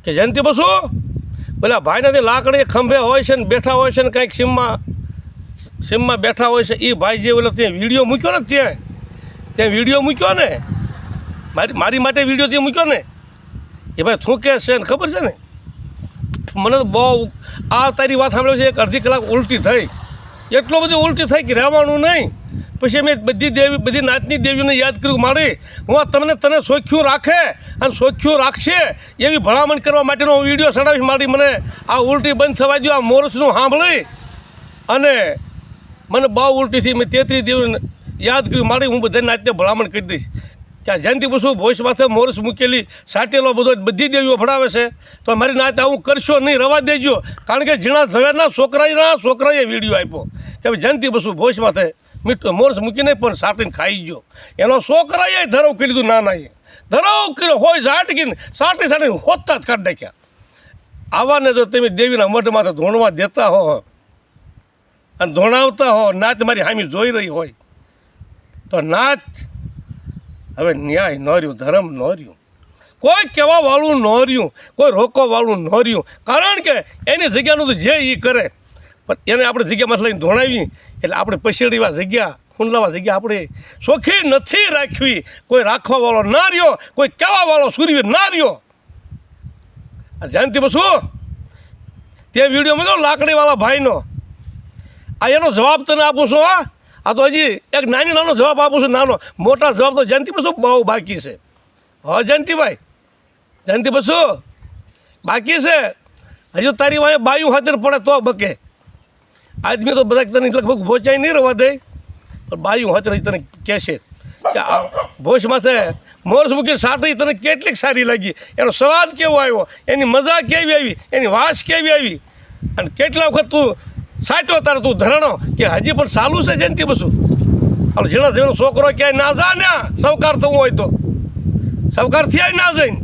કે જયંતિ બસુ પેલા ભાઈને તે લાકડી ખંભે હોય છે ને બેઠા હોય છે ને કંઈક સીમમાં બેઠા હોય છે એ ભાઈ જે ઓલો ત્યાં વિડીયો મૂક્યો ને ત્યાં વિડીયો મૂક્યો ને મારી માટે વિડીયો ત્યાં મૂક્યો ને એ ભાઈ થૂંકે છે ને ખબર છે ને મને તો બહુ આ તારી વાત સાંભળે છે એક અડધી કલાક ઉલટી થઈ એટલો બધું ઉલટી થઈ કે રહેવાનું નહીં પછી મેં બધી નાતની દેવીઓને યાદ કર્યું મારી હું તને સોખ્યું રાખે અને સોખ્યું રાખશે એવી ભલામણ કરવા માટેનો વિડીયો ચડાવીશ મારી મને આ ઉલટી બંધ થવા દો આ મોરસનું સાંભળી અને મને બહુ ઉલટી થઈ મેં 33 દેવીઓને યાદ કર્યું મારી હું બધા નાતને ભલામણ કરી દઈશ કે આ જયંતિ બસુ ભોજ માથે મોરસ મૂકેલી સાટેલો બધો બધી દેવીઓ ભણાવે છે તો મારી નાત આવું કરશો નહીં રવા દેજો કારણ કે ઝીણા ઝવેરના છોકરાએ વિડીયો આપ્યો કે જયંતિ બસુ ભોજ માથે મોરસ મૂકીને પણ સાટીને ખાઈ ગયો એનો છોકરાએ ધરવ કરી લીધું નાનાએ ધરવ કર્યો હોય ઝાટકીને સાટીને હોતતા જ કાઢી નાખ્યા આવાને જો તમે દેવીના મઢ માથે ધોણવા દેતા હો અને ધોણાવતા હો નાચ મારી હામી જોઈ રહી હોય તો નાચ હવે ન્યાય ન રહ્યું ધર્મ ન રહ્યું કોઈ કહેવાવાળું ન રહ્યું કોઈ રોકવાવાળું ન રહ્યું કારણ કે એની જગ્યાનું તો જે એ કરે પણ એને આપણે જગ્યામાં લઈને ધોણાવી એટલે આપણે પછેડીવા જગ્યા હુંડલાવા જગ્યા આપણે ચોખ્ખી નથી રાખવી કોઈ રાખવાવાળો ના રહ્યો કોઈ કહેવાવાળો સૂર્ય ના રહ્યો જયંતિ બસુ તે વિડીયો મૂક્યો લાકડીવાળા ભાઈનો આ એનો જવાબ તને આપું છું આ તો હજી એક નાનો જવાબ આપું છું નાનો મોટા જવાબ તો જયંતિ બસુ બહુ બાકી છે હા જયંતિ બસુ બાકી છે હજુ તારી વાંહે બાયું હાથર પડે તો બકે આદમી તો બધા તને લગભગ ભોચાઈ નહીં રહેવા દે પણ બાયું હાથર તને કહેશે કે આ ભોજ માથે મોરસ મૂકી સાટી તને કેટલીક સારી લાગી એનો સ્વાદ કેવો આવ્યો એની મજા કેવી આવી એની વાસ કેવી આવી અને કેટલા વખત તું સાટ્યો તારે તું ધરણો કે હજી પણ ચાલુ છે જયંતિ બસુ હાલો ઝીણા ઝીણો છોકરો ક્યાંય ના જા ને સવકાર થવું હોય તો સવકાર થયા ના જઈને